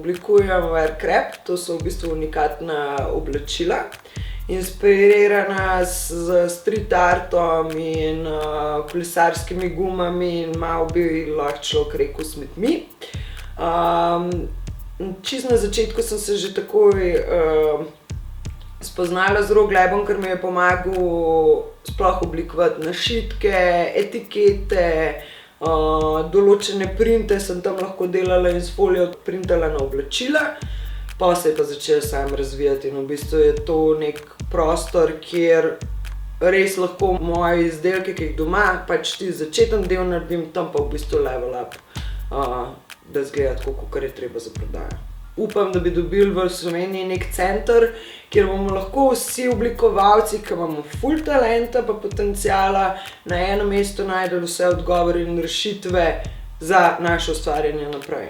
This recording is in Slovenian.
oblikujem wear-crep, to so v bistvu unikatna oblačila, inspirirana z street artom in kolesarskimi gumami in malo bi lahko človek rekel smetmi. Čisto na začetku sem se že takoj spoznala z Roglabom, ker mi je pomagal sploh oblikovati našitke, etikete, določene printe sem tam lahko delala in s folijo printala na oblačila. Pol se je pa začelo samo razvijati in v bistvu je to neki prostor, kjer res lahko moje izdelke, ki jih doma, pač ti začeten del naredim, tam pa v bistvu level up, da izgleda tako, kakor je treba za prodajo. Upam, da bi dobili v Sloveniji neki center, kjer bomo lahko vsi oblikovalci, ki imamo ful talenta pa potenciala, na enem mestu našli vse odgovore in rešitve za naše ustvarjanje naprej.